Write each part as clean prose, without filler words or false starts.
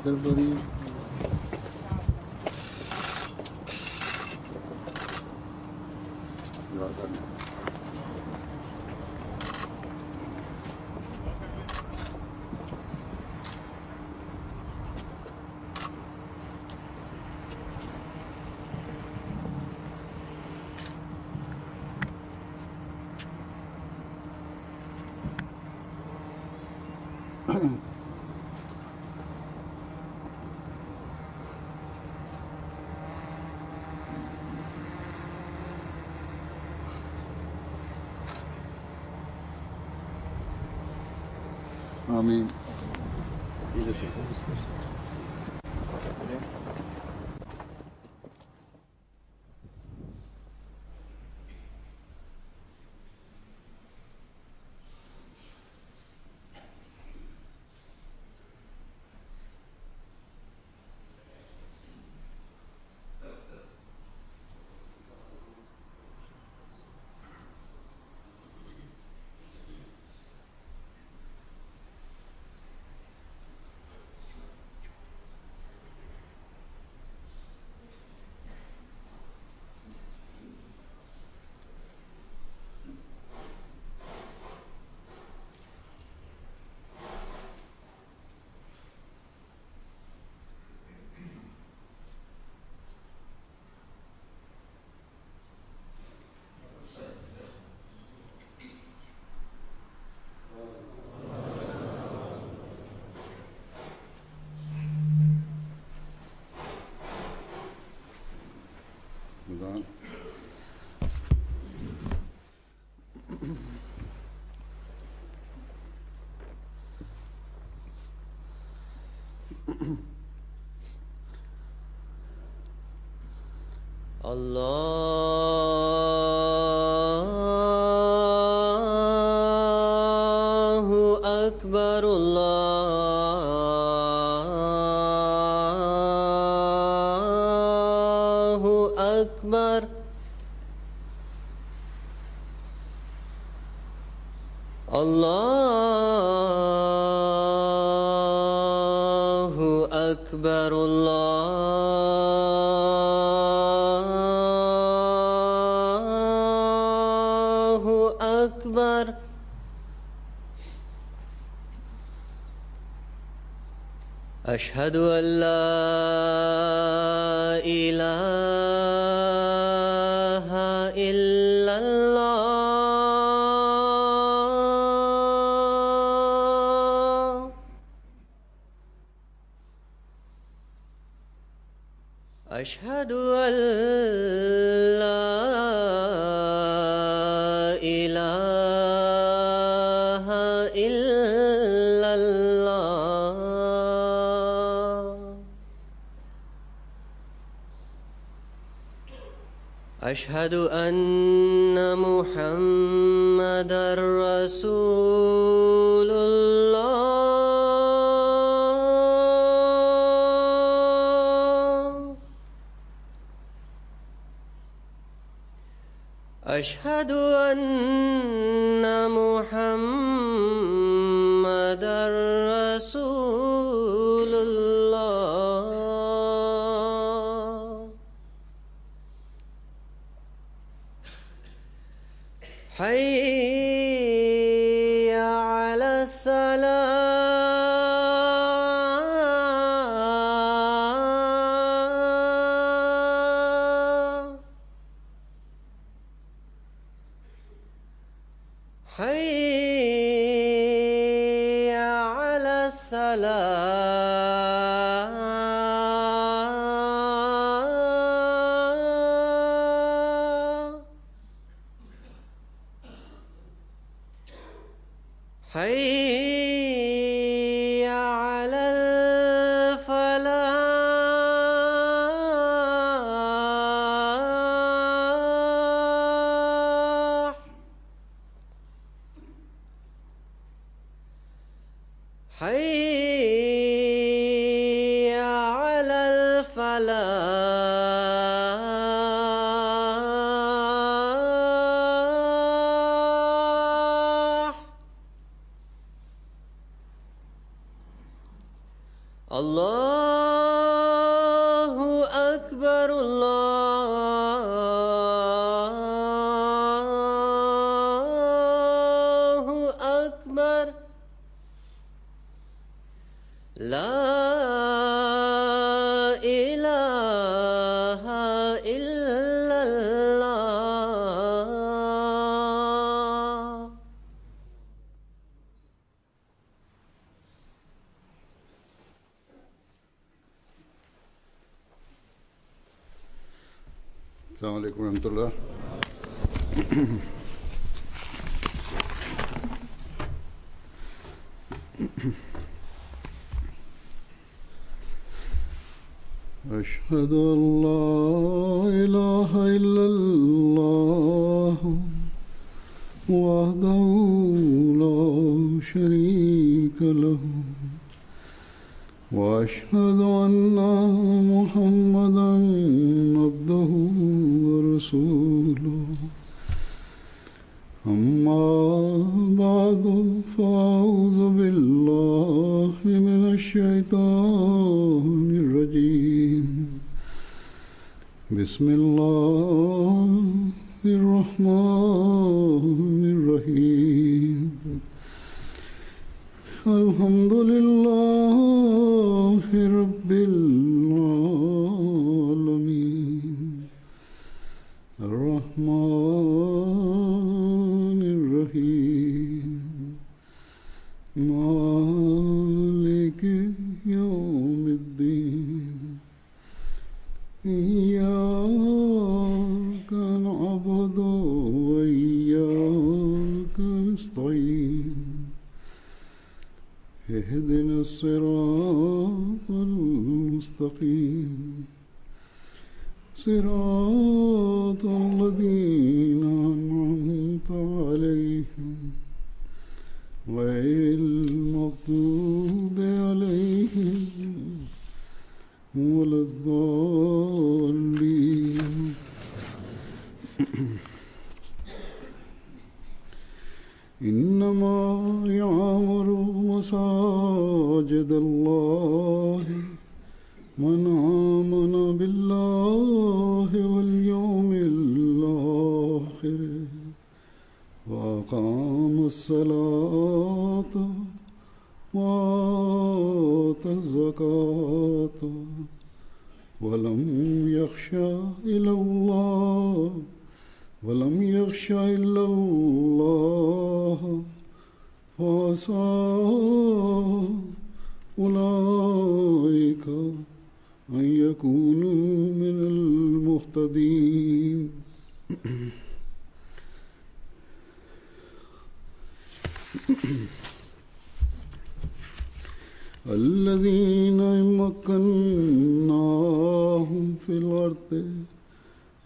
درباره آمين. الله أكبر الله أكبر الله أكبر الله أكبر أشهد أن لا إله إلا الله أشهد أن لا إله إلا الله أشهد أن محمدًا رسول الله أشهد أن محمدًا رسول الله حي على الصلاة حي على الصلاة حي على الفلاح حي على الفلاح Allahu Akbar, Allahu Akbar. La ilaha illallah. Assalamualaikum warahmatullahi. أشهد أن لا إله إلا الله وحده لا شريك له وأشهد أن محمدا عبده ورسوله أما بعد فأعوذ بالله من الشيطان الرجيم بسم الله الرحمن الرحيم الحمد لله رب العالمين الرحمن الرحيم مالك يوم الدين إياك نعبد وإياك نستعين اهدنا الصراط المستقيم صراط الذين أنعمت عليهم غير المغضوب عليهم ولا الضالين. إنما يعمر مساجد الله من آمن بالله واليوم الآخر وأقام الصلاة وآتى الزكاة ولم يخش إلا الله فعسى أولئك أن يكونوا من المهتدين. الذين مكناهم في الأرض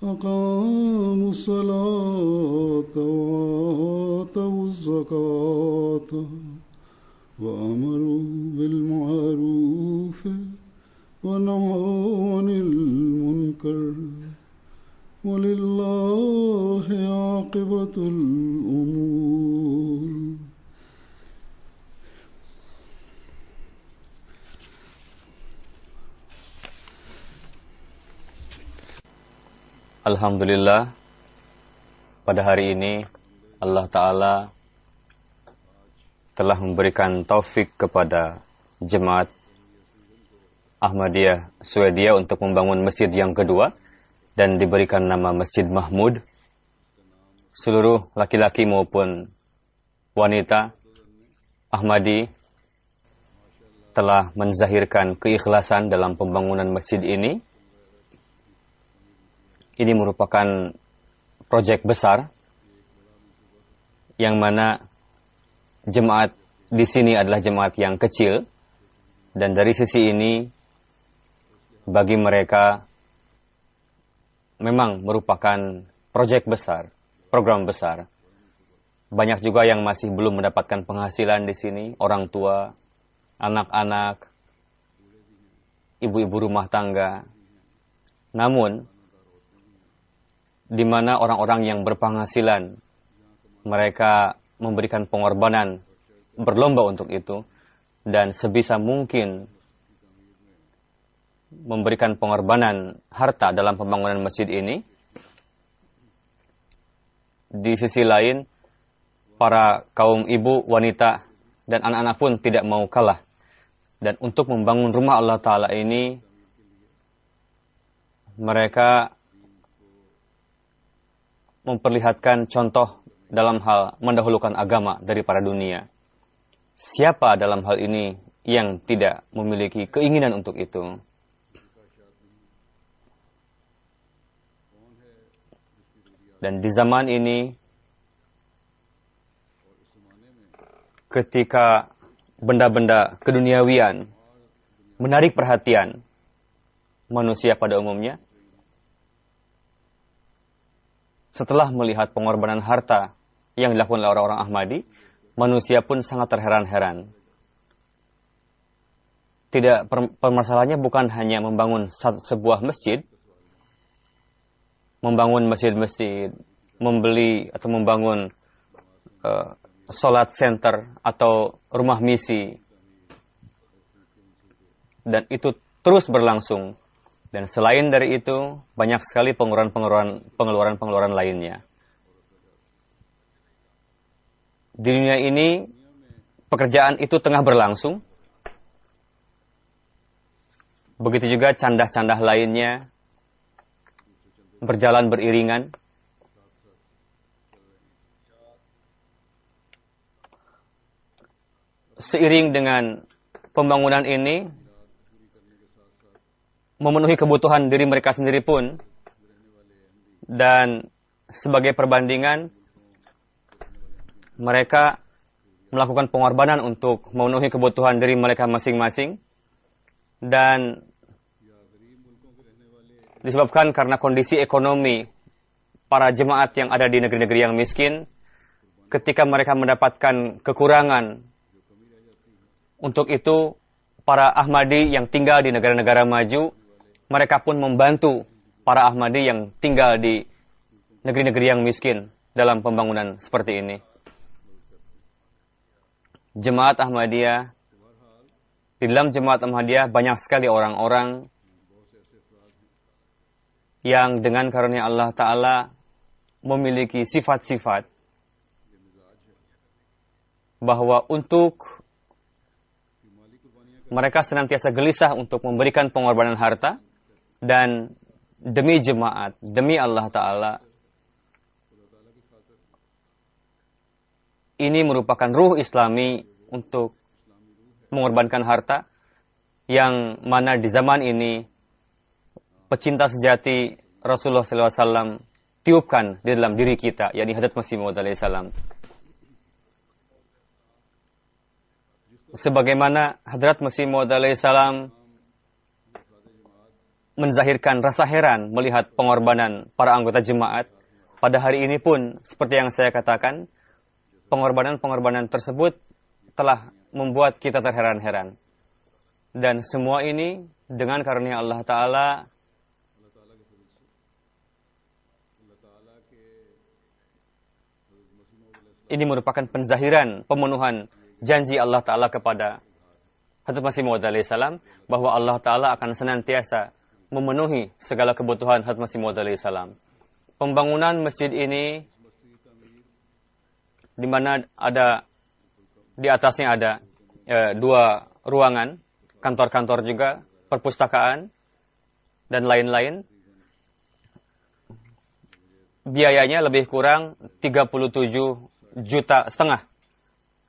أقاموا الصلاة وآتوا الزكاة وأمروا بالمعروف ونهوا عن المنكر ولله عاقبة الأمور. Alhamdulillah, pada hari ini Allah Ta'ala telah memberikan taufik kepada Jemaat Ahmadiyah Swedia untuk membangun masjid yang kedua dan diberikan nama Masjid Mahmud. Seluruh laki-laki maupun wanita Ahmadi telah menzahirkan keikhlasan dalam pembangunan masjid ini. Ini merupakan proyek besar yang mana jemaat di sini adalah jemaat yang kecil, dan dari sisi ini bagi mereka memang merupakan proyek besar, program besar. Banyak juga yang masih belum mendapatkan penghasilan di sini, orang tua, anak-anak, ibu-ibu rumah tangga. Namun di mana orang-orang yang berpenghasilan, mereka memberikan pengorbanan, berlomba untuk itu, dan sebisa mungkin memberikan pengorbanan harta dalam pembangunan masjid ini. Di sisi lain, para kaum ibu, wanita, dan anak-anak pun tidak mau kalah. Dan untuk membangun rumah Allah Ta'ala ini, mereka memperlihatkan contoh dalam hal mendahulukan agama daripada dunia. Siapa dalam hal ini yang tidak memiliki keinginan untuk itu? Dan di zaman ini, ketika benda-benda keduniawian menarik perhatian manusia pada umumnya, setelah melihat pengorbanan harta yang dilakukan oleh orang-orang Ahmadi, manusia pun sangat terheran-heran. Tidak, permasalahannya bukan hanya membangun sebuah masjid, membangun masjid-masjid, membeli atau membangun sholat center atau rumah misi, dan itu terus berlangsung. Dan selain dari itu, banyak sekali pengeluaran lainnya. Di dunia ini, pekerjaan itu tengah berlangsung. Begitu juga candah-candah lainnya berjalan beriringan. Seiring dengan pembangunan ini, memenuhi kebutuhan diri mereka sendiri pun, dan sebagai perbandingan, mereka melakukan pengorbanan untuk memenuhi kebutuhan diri mereka masing-masing, dan disebabkan karena kondisi ekonomi para jemaat yang ada di negeri-negeri yang miskin, ketika mereka mendapatkan kekurangan, untuk itu para Ahmadi yang tinggal di negara-negara maju, mereka pun membantu para Ahmadi yang tinggal di negeri-negeri yang miskin dalam pembangunan seperti ini. Jemaat Ahmadiyah, di dalam Jemaat Ahmadiyah banyak sekali orang-orang yang dengan karunia Allah Ta'ala memiliki sifat-sifat bahwa untuk mereka senantiasa gelisah untuk memberikan pengorbanan harta, dan demi jemaat, demi Allah Ta'ala, ini merupakan ruh Islami untuk mengorbankan harta, yang mana di zaman ini pecinta sejati Rasulullah SAW tiupkan di dalam diri kita, yakni Hadrat Masih Maud alaihissalam. Sebagaimana Hadrat Masih Maud alaihissalam menzahirkan rasa heran melihat pengorbanan para anggota jemaat, pada hari ini pun seperti yang saya katakan, pengorbanan-pengorbanan tersebut telah membuat kita terheran-heran. Dan semua ini dengan karunia Allah Ta'ala, ini merupakan penzahiran, pemenuhan janji Allah Ta'ala kepada Hadrat Masih Maud alaihissalam, bahwa Allah Ta'ala akan senantiasa memenuhi segala kebutuhan Hadrat Masih Maud alaihissalam. Pembangunan masjid ini, di mana ada di atasnya ada 2 ruangan, kantor-kantor juga, perpustakaan, dan lain-lain. Biayanya lebih kurang 37,5 juta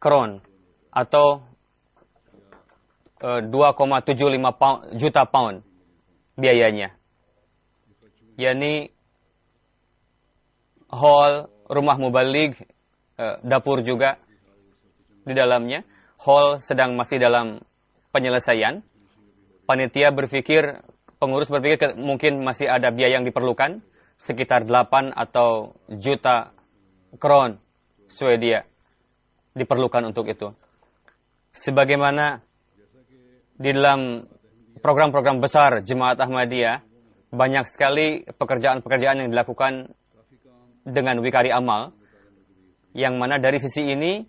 kron atau 2,75 juta pound biayanya. Yani hall, rumah mubaligh, dapur juga di dalamnya. Hall sedang masih dalam penyelesaian. Panitia berpikir, pengurus berpikir mungkin masih ada biaya yang diperlukan, sekitar 8 atau juta kron Swedia diperlukan untuk itu. Sebagaimana di dalam program-program besar Jemaat Ahmadiyah, banyak sekali pekerjaan-pekerjaan yang dilakukan dengan wikari amal, yang mana dari sisi ini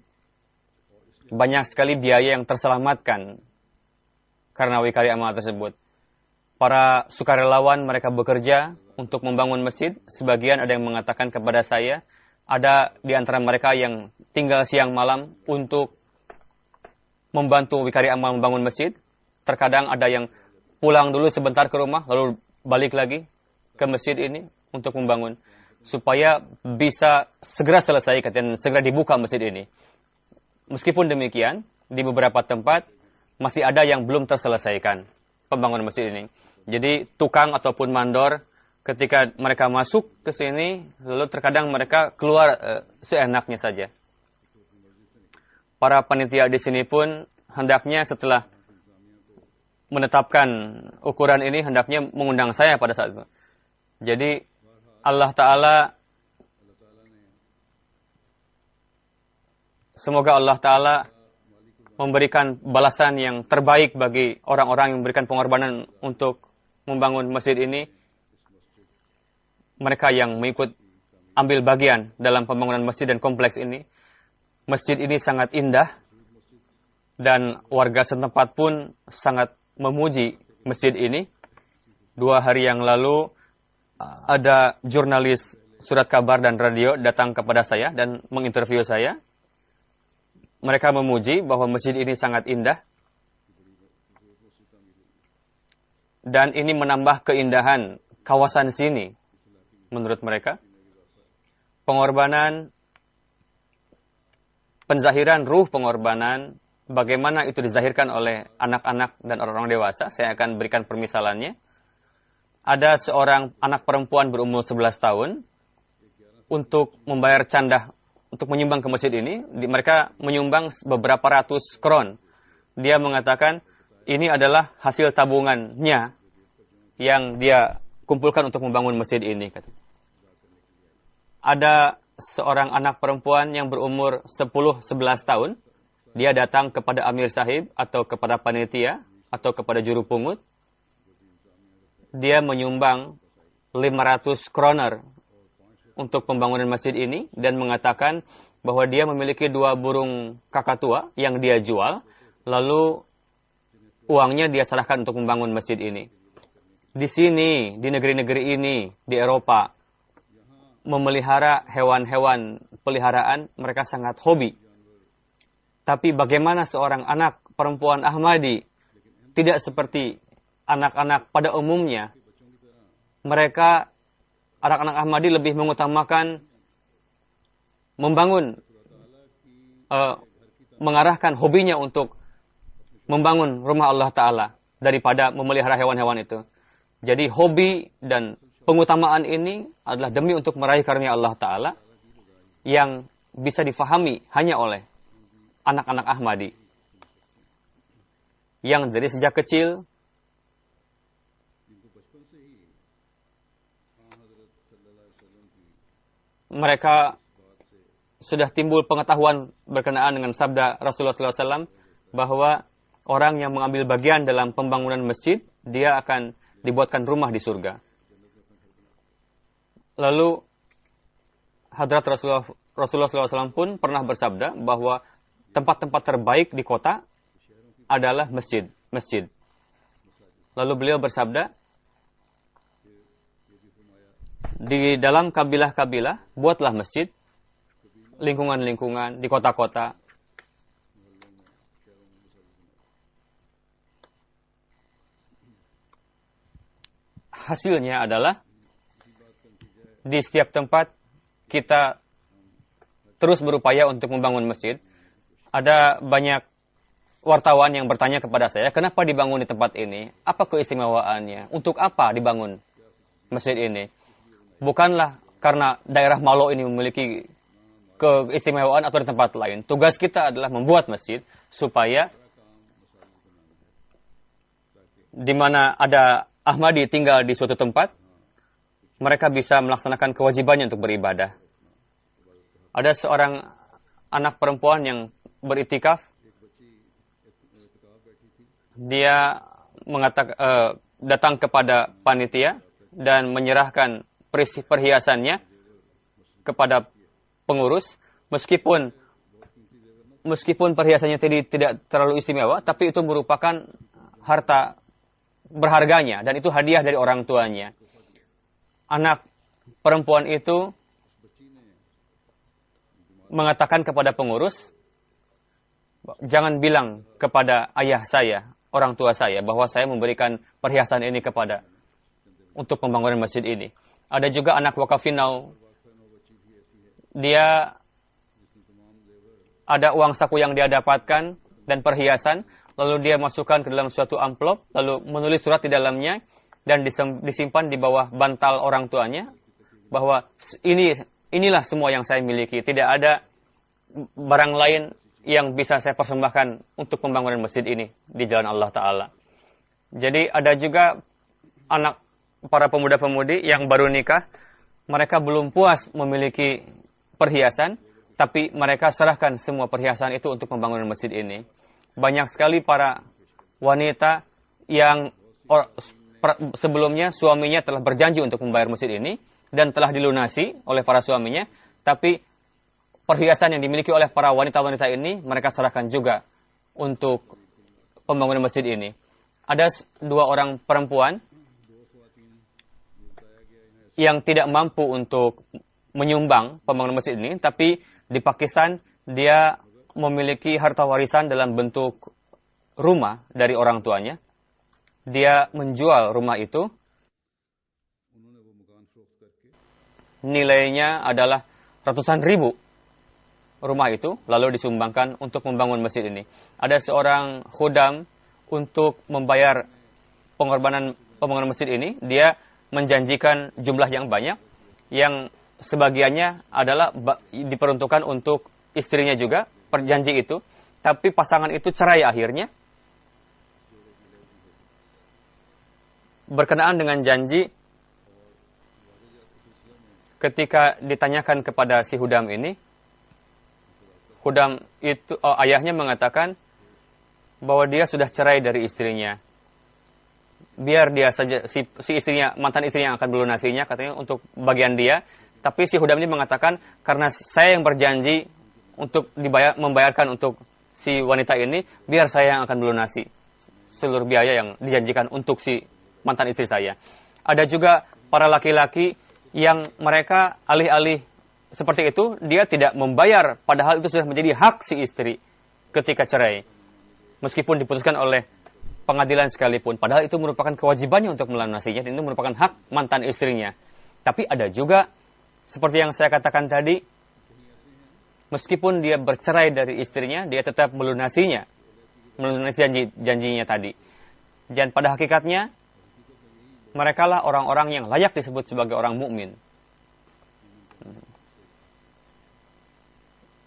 banyak sekali biaya yang terselamatkan karena wikari amal tersebut. para sukarelawan mereka bekerja untuk membangun masjid. Sebagian ada yang mengatakan kepada saya, ada di antara mereka yang tinggal siang malam untuk membantu wikari amal membangun masjid. Terkadang ada yang pulang dulu sebentar ke rumah, lalu balik lagi ke masjid ini untuk membangun. Supaya bisa segera selesai dan segera dibuka masjid ini. Meskipun demikian, di beberapa tempat masih ada yang belum terselesaikan pembangunan masjid ini. Jadi tukang ataupun mandor ketika mereka masuk ke sini, lalu terkadang mereka keluar seenaknya saja. Para panitia di sini pun hendaknya setelah menetapkan ukuran ini, hendaknya mengundang saya pada saat itu. Jadi Allah Ta'ala, semoga Allah Ta'ala memberikan balasan yang terbaik bagi orang-orang yang memberikan pengorbanan untuk membangun masjid ini. Mereka yang mengikut ambil bagian dalam pembangunan masjid dan kompleks ini. Masjid ini sangat indah dan warga setempat pun sangat memuji masjid ini. 2 hari yang lalu ada jurnalis surat kabar dan radio datang kepada saya dan menginterview saya. Mereka memuji bahwa masjid ini sangat indah. Dan ini menambah keindahan kawasan sini, menurut mereka. Pengorbanan, penzahiran ruh pengorbanan, bagaimana itu dizahirkan oleh anak-anak dan orang-orang dewasa. Saya akan berikan permisalannya. Ada seorang anak perempuan berumur 11 tahun untuk membayar candah untuk menyumbang ke masjid ini. Mereka menyumbang beberapa ratus kron. Dia mengatakan ini adalah hasil tabungannya yang dia kumpulkan untuk membangun masjid ini. Ada seorang anak perempuan yang berumur 10-11 tahun. Dia datang kepada Amir Sahib atau kepada panitia atau kepada juru pungut. Dia menyumbang 500 kroner untuk pembangunan masjid ini dan mengatakan bahwa dia memiliki 2 burung kakatua yang dia jual, lalu uangnya dia serahkan untuk membangun masjid ini. Di sini, di negeri-negeri ini, di Eropa, memelihara hewan-hewan peliharaan mereka sangat hobi. Tapi bagaimana seorang anak perempuan Ahmadi tidak seperti anak-anak pada umumnya, mereka, anak-anak Ahmadi lebih mengutamakan membangun, mengarahkan hobinya untuk membangun rumah Allah Ta'ala daripada memelihara hewan-hewan itu. Jadi hobi dan pengutamaan ini adalah demi untuk meraih karunia Allah Ta'ala yang bisa difahami hanya oleh anak-anak Ahmadi. Yang dari sejak kecil mereka sudah timbul pengetahuan berkenaan dengan sabda Rasulullah SAW bahwa orang yang mengambil bagian dalam pembangunan masjid, dia akan dibuatkan rumah di surga. Lalu Hadrat Rasulullah SAW pun pernah bersabda bahwa tempat-tempat terbaik di kota adalah masjid. Lalu beliau bersabda, di dalam kabilah-kabilah, buatlah masjid, lingkungan-lingkungan, di kota-kota. Hasilnya adalah, di setiap tempat kita terus berupaya untuk membangun masjid. Ada banyak wartawan yang bertanya kepada saya, kenapa dibangun di tempat ini? Apa keistimewaannya? Untuk apa dibangun masjid ini? Bukanlah karena daerah Malo ini memiliki keistimewaan atau di tempat lain. Tugas kita adalah membuat masjid supaya di mana ada Ahmadi tinggal di suatu tempat, mereka bisa melaksanakan kewajibannya untuk beribadah. Ada seorang anak perempuan yang beritikaf. Dia datang kepada panitia dan menyerahkan perhiasannya kepada pengurus, meskipun perhiasannya tidak terlalu istimewa, tapi itu merupakan harta berharganya, dan itu hadiah dari orang tuanya. Anak perempuan itu mengatakan kepada pengurus, jangan bilang kepada ayah saya, orang tua saya, bahwa saya memberikan perhiasan ini untuk pembangunan masjid ini. Ada juga anak wakafinau, dia ada uang saku yang dia dapatkan dan perhiasan, lalu dia masukkan ke dalam suatu amplop, lalu menulis surat di dalamnya, dan disimpan di bawah bantal orang tuanya, bahwa inilah semua yang saya miliki, tidak ada barang lain yang bisa saya persembahkan untuk pembangunan masjid ini di jalan Allah Ta'ala. Jadi ada juga anak para pemuda-pemudi yang baru nikah, mereka belum puas memiliki perhiasan, tapi mereka serahkan semua perhiasan itu untuk pembangunan masjid ini. Banyak sekali para wanita yang sebelumnya suaminya telah berjanji untuk membayar masjid ini dan telah dilunasi oleh para suaminya, tapi perhiasan yang dimiliki oleh para wanita-wanita ini mereka serahkan juga untuk pembangunan masjid ini. Ada 2 orang perempuan yang tidak mampu untuk menyumbang pembangunan masjid ini, tapi di Pakistan dia memiliki harta warisan dalam bentuk rumah dari orang tuanya. Dia menjual rumah itu, nilainya adalah ratusan ribu rumah itu, lalu disumbangkan untuk membangun masjid ini. Ada seorang khudam, untuk membayar pengorbanan pembangunan masjid ini, dia menjanjikan jumlah yang banyak, yang sebagiannya adalah diperuntukkan untuk istrinya juga, perjanji itu, tapi pasangan itu cerai akhirnya. Berkenaan dengan janji, ketika ditanyakan kepada si khudam ini, khudam itu, ayahnya mengatakan bahwa dia sudah cerai dari istrinya. Biar dia saja, si istrinya, mantan istrinya yang akan melunasinya, katanya untuk bagian dia. Tapi si khudam ini mengatakan, karena saya yang berjanji untuk membayarkan untuk si wanita ini, biar saya yang akan melunasi seluruh biaya yang dijanjikan untuk si mantan istri saya. Ada juga para laki-laki yang mereka alih-alih seperti itu, dia tidak membayar, padahal itu sudah menjadi hak si istri ketika cerai. Meskipun diputuskan oleh pengadilan sekalipun, padahal itu merupakan kewajibannya untuk melunasinya, dan itu merupakan hak mantan istrinya. Tapi ada juga, seperti yang saya katakan tadi, meskipun dia bercerai dari istrinya, dia tetap melunasi janjinya tadi. Dan pada hakikatnya, mereka lah orang-orang yang layak disebut sebagai orang mukmin.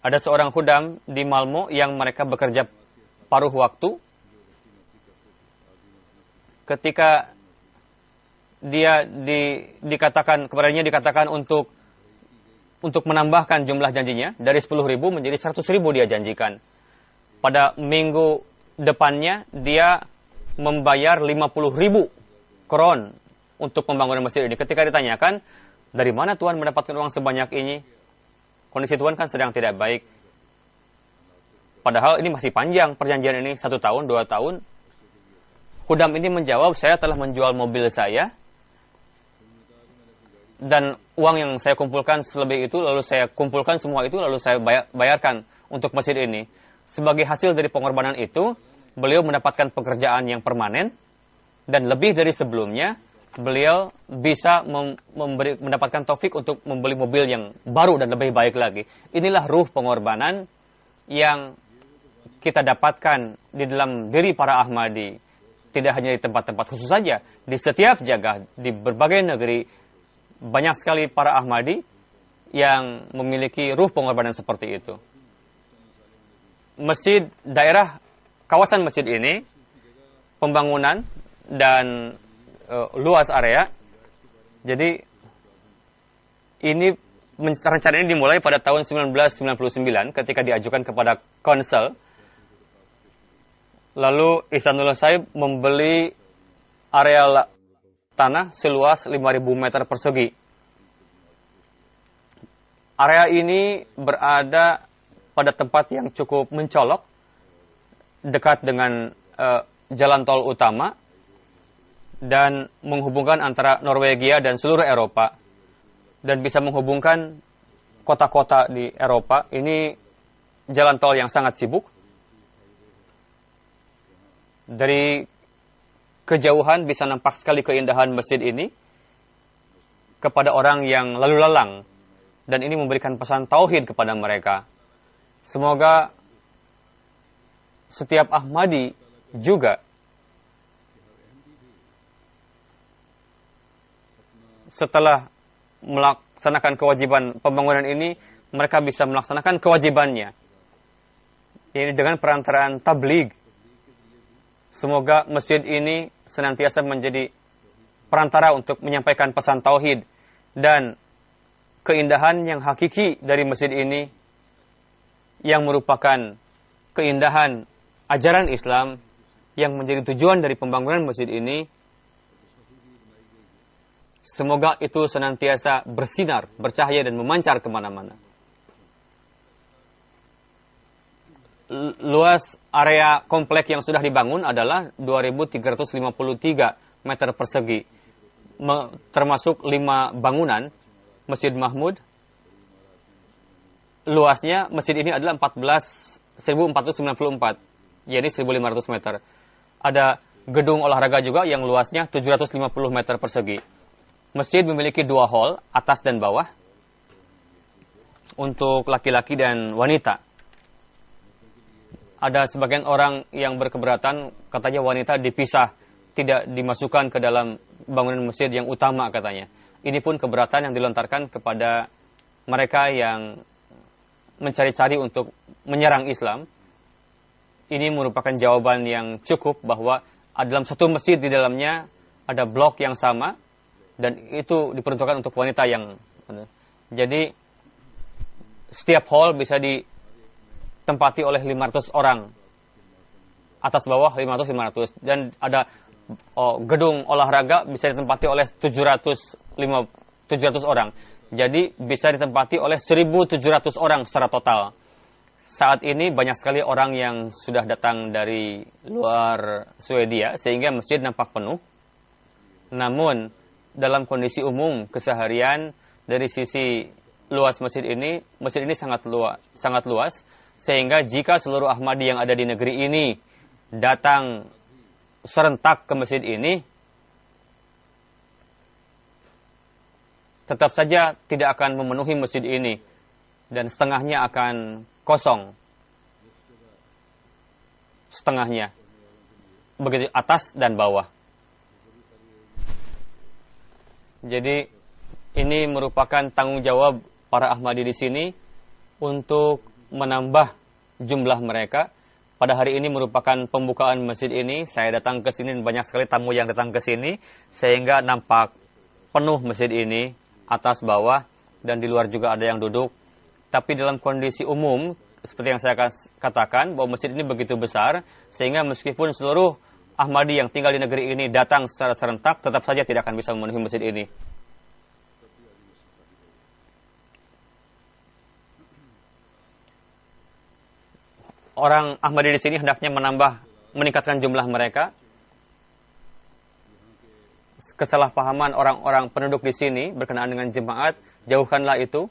Ada seorang khudam di Malmo yang mereka bekerja paruh waktu. Ketika dia dikatakan untuk menambahkan jumlah janjinya dari 10.000 menjadi 100.000 dia janjikan. Pada minggu depannya dia membayar 50.000 kron untuk pembangunan masjid ini. Ketika ditanyakan, dari mana Tuhan mendapatkan uang sebanyak ini? Kondisi Tuhan kan sedang tidak baik. Padahal ini masih panjang perjanjian ini, 1 tahun, 2 tahun. Khudam ini menjawab, saya telah menjual mobil saya, dan uang yang saya kumpulkan selebih itu, lalu saya kumpulkan semua itu, lalu saya bayarkan untuk masjid ini. Sebagai hasil dari pengorbanan itu, beliau mendapatkan pekerjaan yang permanen, dan lebih dari sebelumnya, beliau bisa mendapatkan taufik untuk membeli mobil yang baru dan lebih baik lagi. Inilah ruh pengorbanan yang kita dapatkan di dalam diri para Ahmadi. Tidak hanya di tempat-tempat khusus saja, di setiap jaga, di berbagai negeri, banyak sekali para Ahmadi yang memiliki ruh pengorbanan seperti itu. Masjid, kawasan masjid ini, pembangunan dan luas area. Jadi ini rencana ini dimulai pada tahun 1999 ketika diajukan kepada konsel. Lalu Ihsanullah Saib membeli area tanah seluas 5.000 meter persegi. Area ini berada pada tempat yang cukup mencolok, dekat dengan jalan tol utama. dan menghubungkan antara Norwegia dan seluruh Eropa, dan bisa menghubungkan kota-kota di Eropa. Ini jalan tol yang sangat sibuk. Dari kejauhan bisa nampak sekali keindahan masjid ini kepada orang yang lalu lalang, dan ini memberikan pesan tauhid kepada mereka. Semoga setiap Ahmadi juga setelah melaksanakan kewajiban pembangunan ini, mereka bisa melaksanakan kewajibannya, ini dengan perantaraan tabligh. Semoga masjid ini senantiasa menjadi perantara untuk menyampaikan pesan tauhid, dan keindahan yang hakiki dari masjid ini yang merupakan keindahan ajaran Islam yang menjadi tujuan dari pembangunan masjid ini, semoga itu senantiasa bersinar, bercahaya, dan memancar kemana-mana. Luas area komplek yang sudah dibangun adalah 2.353 meter persegi, termasuk 5 bangunan Masjid Mahmud. Luasnya masjid ini adalah 1.494, yaitu 1.500 meter. Ada gedung olahraga juga yang luasnya 750 meter persegi. Masjid memiliki 2 hall, atas dan bawah, untuk laki-laki dan wanita. Ada sebagian orang yang berkeberatan, katanya wanita dipisah, tidak dimasukkan ke dalam bangunan masjid yang utama katanya. Ini pun keberatan yang dilontarkan kepada mereka yang mencari-cari untuk menyerang Islam. Ini merupakan jawaban yang cukup bahwa dalam satu masjid di dalamnya ada blok yang sama, dan itu diperuntukkan untuk wanita yang... Jadi setiap hall bisa ditempati oleh 500 orang. Atas bawah 500. Dan ada gedung olahraga bisa ditempati oleh 700 orang. Jadi bisa ditempati oleh 1.700 orang secara total. Saat ini banyak sekali orang yang sudah datang dari luar Swedia, sehingga masjid nampak penuh. Namun dalam kondisi umum keseharian, dari sisi luas masjid ini sangat luas, sehingga jika seluruh Ahmadi yang ada di negeri ini datang serentak ke masjid ini, tetap saja tidak akan memenuhi masjid ini, dan setengahnya akan kosong. Setengahnya. Begitu atas dan bawah. Jadi ini merupakan tanggung jawab para Ahmadi di sini untuk menambah jumlah mereka. Pada hari ini merupakan pembukaan masjid ini. Saya datang ke sini dan banyak sekali tamu yang datang ke sini, sehingga nampak penuh masjid ini atas bawah, dan di luar juga ada yang duduk. Tapi dalam kondisi umum, seperti yang saya katakan, bahwa masjid ini begitu besar, sehingga meskipun seluruh Ahmadi yang tinggal di negeri ini datang secara serentak, tetap saja tidak akan bisa memenuhi masjid ini. Orang Ahmadi di sini hendaknya meningkatkan jumlah mereka. Kesalahpahaman orang-orang penduduk di sini berkenaan dengan jemaat, jauhkanlah itu.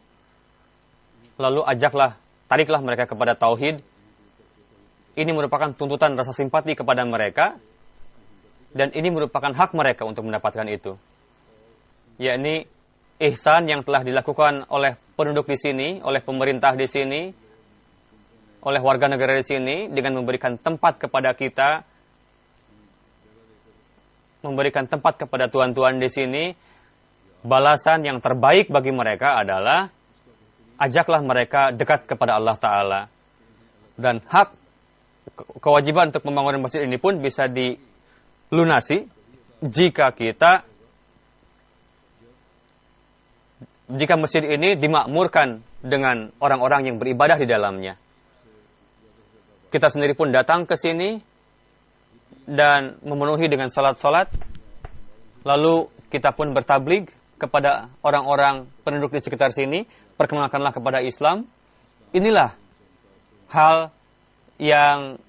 Lalu tariklah mereka kepada tauhid. Ini merupakan tuntutan rasa simpati kepada mereka, dan ini merupakan hak mereka untuk mendapatkan itu. Yakni ihsan yang telah dilakukan oleh penduduk di sini, oleh pemerintah di sini, oleh warga negara di sini, dengan memberikan tempat kepada kita, memberikan tempat kepada tuan-tuan di sini. Balasan yang terbaik bagi mereka adalah ajaklah mereka dekat kepada Allah Ta'ala. Dan hak kewajiban untuk pembangunan masjid ini pun bisa dilunasi jika masjid ini dimakmurkan dengan orang-orang yang beribadah di dalamnya. Kita sendiri pun datang ke sini dan memenuhi dengan salat-salat. Lalu kita pun bertabligh kepada orang-orang penduduk di sekitar sini. Perkenalkanlah kepada Islam. Inilah hal yang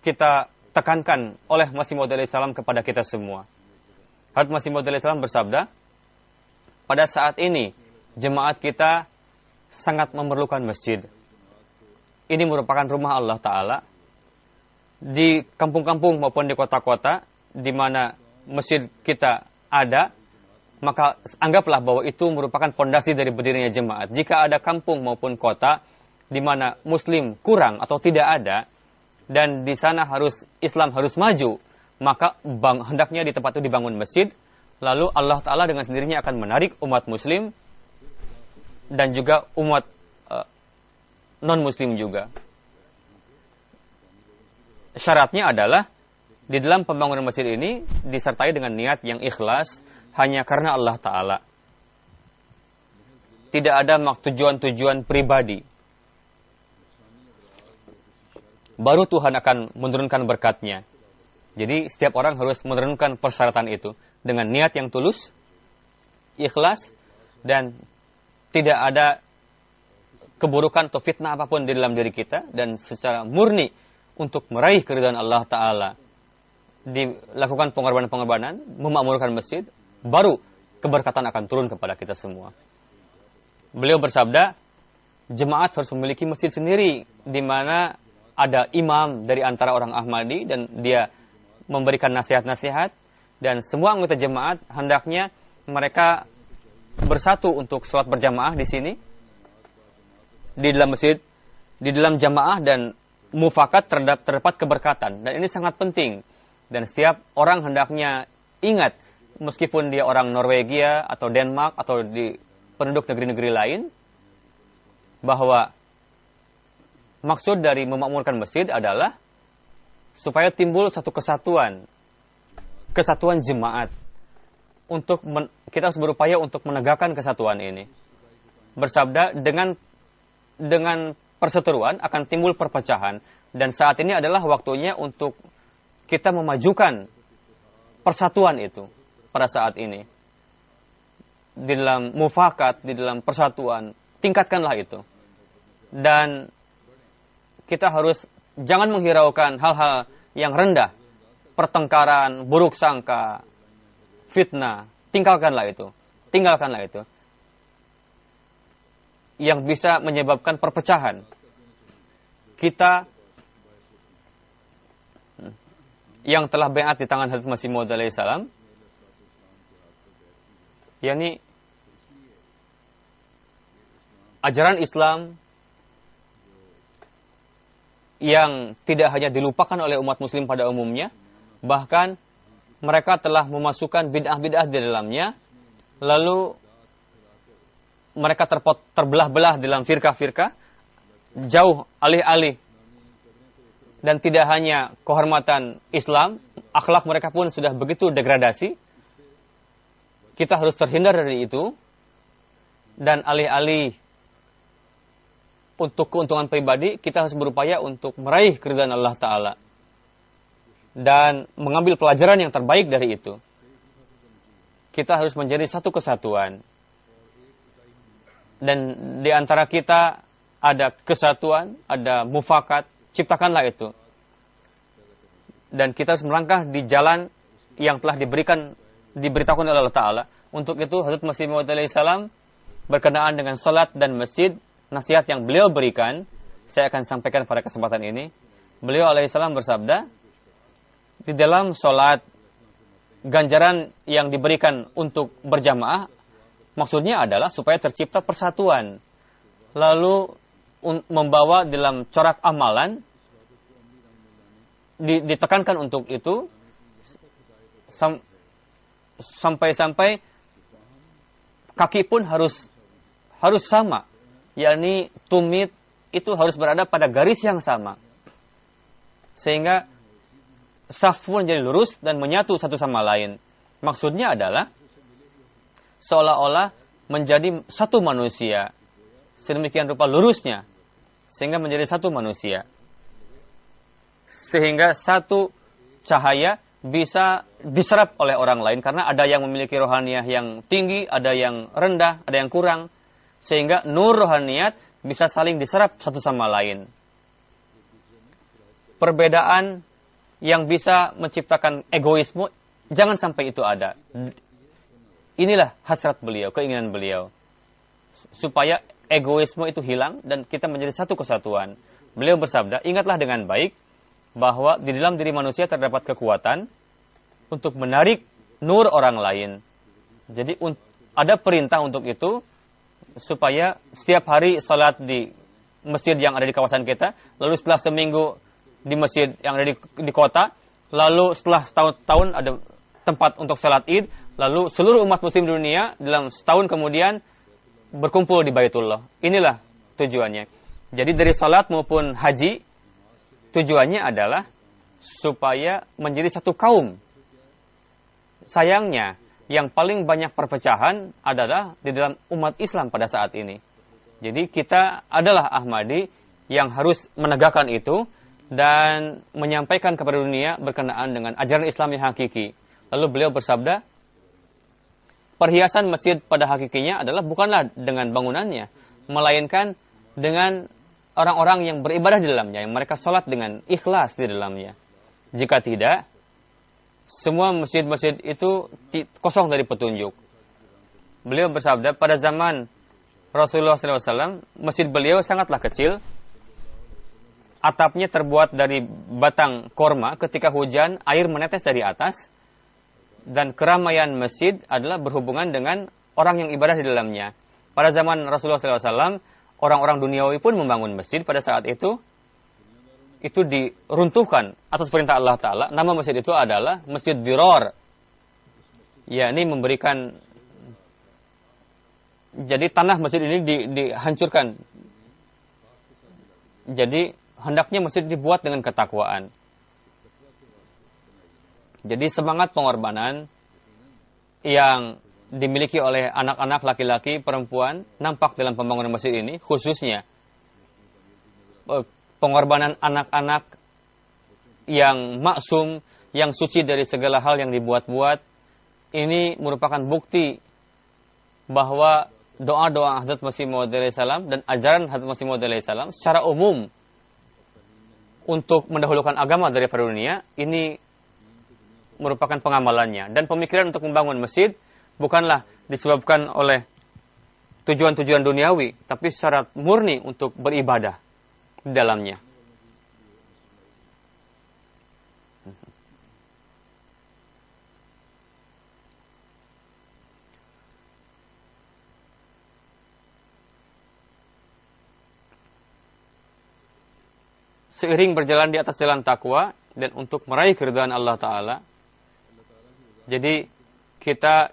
kita ditekankan oleh Masih Maud alaihissalam kepada kita semua. Hadrat Masih Maud alaihissalam bersabda, pada saat ini jemaat kita sangat memerlukan masjid. Ini merupakan rumah Allah Ta'ala. Di kampung-kampung maupun di kota-kota di mana masjid kita ada, maka anggaplah bahwa itu merupakan fondasi dari berdirinya jemaat. Jika ada kampung maupun kota di mana muslim kurang atau tidak ada, dan di sana Islam harus maju, maka hendaknya di tempat itu dibangun masjid. Lalu Allah Ta'ala dengan sendirinya akan menarik umat muslim dan juga umat non-muslim juga. Syaratnya adalah di dalam pembangunan masjid ini disertai dengan niat yang ikhlas hanya karena Allah Ta'ala. Tidak ada tujuan-tujuan pribadi. Baru Tuhan akan menurunkan berkatnya. Jadi setiap orang harus menurunkan persyaratan itu dengan niat yang tulus, ikhlas, dan tidak ada keburukan atau fitnah apapun di dalam diri kita, dan secara murni untuk meraih keridhaan Allah Ta'ala dilakukan pengorbanan-pengorbanan, memakmurkan masjid, baru keberkatan akan turun kepada kita semua. Beliau bersabda, jemaat harus memiliki masjid sendiri di mana ada imam dari antara orang Ahmadi dan dia memberikan nasihat-nasihat, dan semua anggota jemaat hendaknya mereka bersatu untuk sholat berjamaah di sini, di dalam masjid, di dalam jamaah, dan mufakat terdapat keberkatan. Dan ini sangat penting. Dan setiap orang hendaknya ingat, meskipun dia orang Norwegia atau Denmark atau di penduduk negeri-negeri lain, bahwa maksud dari memakmurkan masjid adalah supaya timbul satu kesatuan jemaat. Kita harus berupaya untuk menegakkan kesatuan ini. Bersabda, dengan perseteruan akan timbul perpecahan, dan saat ini adalah waktunya untuk kita memajukan persatuan itu pada saat ini. Di dalam mufakat, di dalam persatuan, tingkatkanlah itu. Dan kita harus jangan menghiraukan hal-hal yang rendah, pertengkaran, buruk sangka, fitnah, tinggalkanlah itu. Yang bisa menyebabkan perpecahan. Kita yang telah baiat di tangan Hadrat Masih Maud alaihissalam, yakni ajaran Islam yang tidak hanya dilupakan oleh umat muslim pada umumnya, bahkan mereka telah memasukkan bid'ah-bid'ah di dalamnya, lalu mereka terbelah-belah dalam firqah-firqah, jauh alih-alih, dan tidak hanya kehormatan Islam, akhlak mereka pun sudah begitu degradasi. Kita harus terhindar dari itu, dan alih-alih untuk keuntungan pribadi, kita harus berupaya untuk meraih keridhaan Allah Ta'ala dan mengambil pelajaran yang terbaik dari itu. Kita harus menjadi satu kesatuan. Dan di antara kita ada kesatuan, ada mufakat, ciptakanlah itu. Dan kita harus melangkah di jalan yang telah diberitakan oleh Allah Ta'ala. Untuk itu, Hadrat Masih Maud alaihissalam berkenaan dengan salat dan masjid, nasihat yang beliau berikan, saya akan sampaikan pada kesempatan ini. Beliau alaihissalam bersabda, di dalam salat, ganjaran yang diberikan untuk berjamaah, maksudnya adalah supaya tercipta persatuan. Lalu membawa dalam corak amalan, ditekankan untuk itu, sampai-sampai kaki pun harus sama. Yakni tumit itu harus berada pada garis yang sama. Sehingga saf pun jadi lurus dan menyatu satu sama lain. Maksudnya adalah seolah-olah menjadi satu manusia. Sedemikian rupa lurusnya. Sehingga menjadi satu manusia. Sehingga satu cahaya bisa diserap oleh orang lain. Karena ada yang memiliki rohaniyah yang tinggi, ada yang rendah, ada yang kurang. Sehingga nur rohaniyat bisa saling diserap satu sama lain. Perbedaan yang bisa menciptakan egoisme, jangan sampai itu ada. Inilah hasrat beliau, keinginan beliau. Supaya egoisme itu hilang dan kita menjadi satu kesatuan. Beliau bersabda, ingatlah dengan baik bahwa di dalam diri manusia terdapat kekuatan untuk menarik nur orang lain. Jadi ada perintah untuk itu, supaya setiap hari salat di masjid yang ada di kawasan kita, lalu setelah seminggu di masjid yang ada di kota, lalu setelah setahun ada tempat untuk salat id, lalu seluruh umat muslim di dunia dalam setahun kemudian berkumpul di Baitullah. Inilah tujuannya. Jadi dari salat maupun haji, tujuannya adalah supaya menjadi satu kaum. Sayangnya, yang paling banyak perpecahan adalah di dalam umat Islam pada saat ini. Jadi kita adalah Ahmadi yang harus menegakkan itu dan menyampaikan kepada dunia berkenaan dengan ajaran Islam yang hakiki. Lalu beliau bersabda, perhiasan masjid pada hakikinya adalah bukanlah dengan bangunannya, melainkan dengan orang-orang yang beribadah di dalamnya, yang mereka sholat dengan ikhlas di dalamnya. Jika tidak, semua masjid-masjid itu kosong dari petunjuk. Beliau bersabda, pada zaman Rasulullah SAW, masjid beliau sangatlah kecil. Atapnya terbuat dari batang korma. Ketika hujan, air menetes dari atas. Dan keramaian masjid adalah berhubungan dengan orang yang ibadah di dalamnya. Pada zaman Rasulullah SAW, orang-orang duniawi pun membangun masjid pada saat itu diruntuhkan atas perintah Allah Ta'ala. Nama masjid itu adalah Masjid Dirar. Yakni memberikan, jadi tanah masjid ini dihancurkan. Jadi hendaknya masjid dibuat dengan ketakwaan. Jadi semangat pengorbanan yang dimiliki oleh anak-anak laki-laki, perempuan, nampak dalam pembangunan masjid ini, khususnya pengorbanan anak-anak yang maksum, yang suci dari segala hal yang dibuat-buat, ini merupakan bukti bahwa doa-doa Hazrat Masih Maud salam dan ajaran Hazrat Masih Maud salam secara umum untuk mendahulukan agama daripada dunia, ini merupakan pengamalannya. Dan pemikiran untuk membangun masjid bukanlah disebabkan oleh tujuan-tujuan duniawi, tapi secara murni untuk beribadah di dalamnya. Seiring berjalan di atas jalan takwa dan untuk meraih keridhaan Allah Ta'ala, jadi kita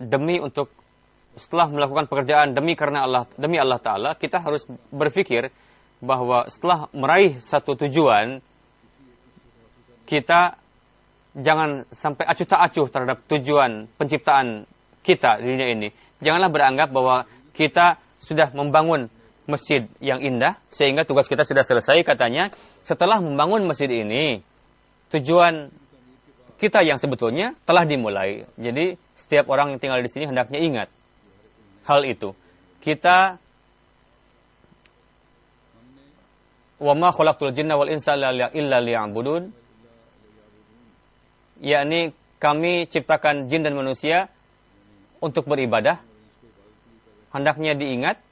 setelah melakukan pekerjaan demi Allah Ta'ala, kita harus berpikir bahwa setelah meraih satu tujuan, kita jangan sampai acuh tak acuh terhadap tujuan penciptaan kita di dunia ini. Janganlah beranggap bahwa kita sudah membangun masjid yang indah, sehingga tugas kita sudah selesai. Katanya, setelah membangun masjid ini, tujuan kita yang sebetulnya telah dimulai. Jadi, setiap orang yang tinggal di sini hendaknya ingat hal itu. Kita wa ma khalaqtul jinna wal insa illa liya'budun, yakni kami ciptakan jin dan manusia untuk beribadah. Hendaknya diingat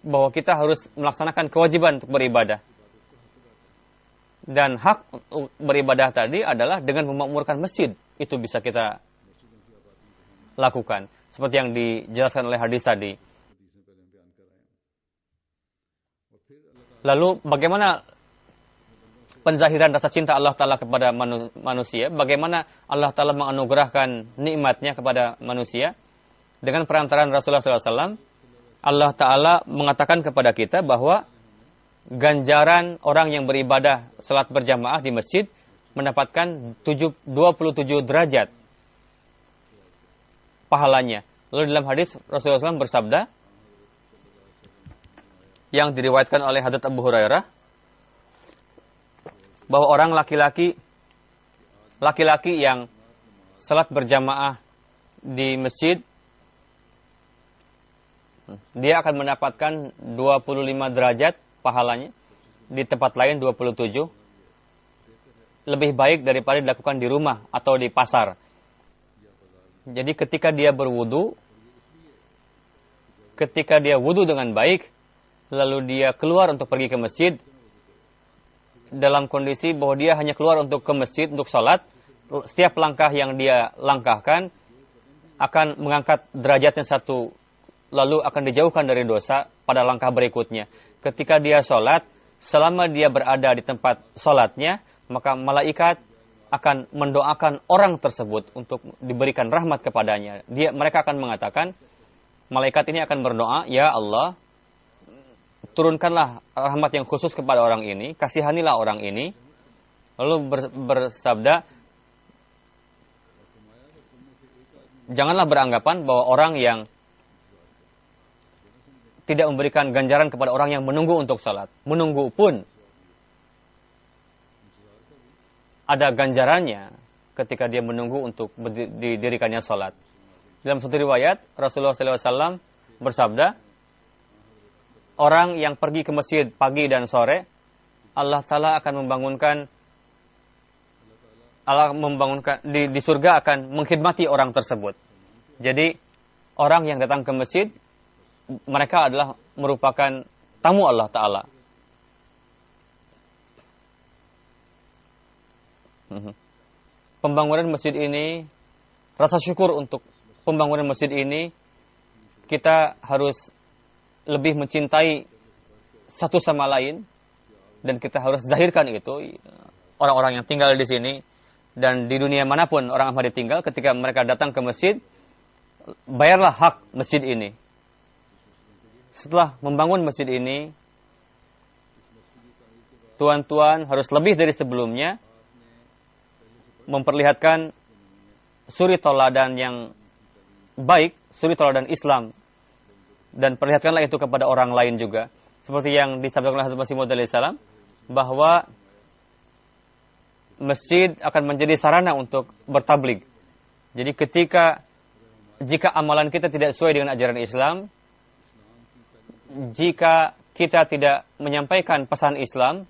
bahwa kita harus melaksanakan kewajiban untuk beribadah. Dan hak beribadah tadi adalah dengan memakmurkan masjid. Itu bisa kita lakukan. Seperti yang dijelaskan oleh hadis tadi. Lalu bagaimana penzahiran rasa cinta Allah Ta'ala kepada manusia? Bagaimana Allah Ta'ala menganugerahkan nikmatnya kepada manusia? Dengan perantaraan Rasulullah SAW, Allah Ta'ala mengatakan kepada kita bahwa ganjaran orang yang beribadah salat berjamaah di masjid mendapatkan 27 derajat pahalanya. Lalu dalam hadis Rasulullah SAW bersabda, yang diriwayatkan oleh Hadrat Abu Hurairah, bahwa orang laki-laki yang salat berjamaah di masjid, dia akan mendapatkan 25 derajat pahalanya. Di tempat lain 27. lebih baik daripada dilakukan di rumah atau di pasar. Jadi ketika dia berwudu, ketika dia wudu dengan baik, lalu dia keluar untuk pergi ke masjid, dalam kondisi bahwa dia hanya keluar untuk ke masjid, untuk sholat, setiap langkah yang dia langkahkan akan mengangkat derajatnya satu, lalu akan dijauhkan dari dosa pada langkah berikutnya. Ketika dia sholat, selama dia berada di tempat sholatnya, maka malaikat akan mendoakan orang tersebut untuk diberikan rahmat kepadanya. Mereka akan mengatakan, malaikat ini akan berdoa, ya Allah, turunkanlah rahmat yang khusus kepada orang ini, kasihanilah orang ini. Lalu bersabda, janganlah beranggapan bahwa orang yang tidak memberikan ganjaran kepada orang yang menunggu untuk sholat. Menunggu pun ada ganjarannya ketika dia menunggu untuk didirikannya sholat. Dalam satu riwayat, Rasulullah SAW bersabda, orang yang pergi ke masjid pagi dan sore, Allah Ta'ala akan membangunkan di surga akan mengkhidmati orang tersebut. Jadi orang yang datang ke masjid, mereka adalah merupakan tamu Allah Ta'ala. Pembangunan masjid ini, rasa syukur untuk pembangunan masjid ini, kita harus lebih mencintai satu sama lain, dan kita harus zahirkan itu. Orang-orang yang tinggal di sini dan di dunia manapun orang Ahmadi tinggal, ketika mereka datang ke masjid, bayarlah hak masjid ini. Setelah membangun masjid ini, tuan-tuan harus lebih dari sebelumnya memperlihatkan suri tauladan yang baik, suri tauladan Islam, dan perlihatkanlah itu kepada orang lain juga. Seperti yang disabdakan oleh Hazrat Masih Maud alaihissalam, bahwa masjid akan menjadi sarana untuk bertabligh. Jadi jika amalan kita tidak sesuai dengan ajaran Islam, jika kita tidak menyampaikan pesan Islam,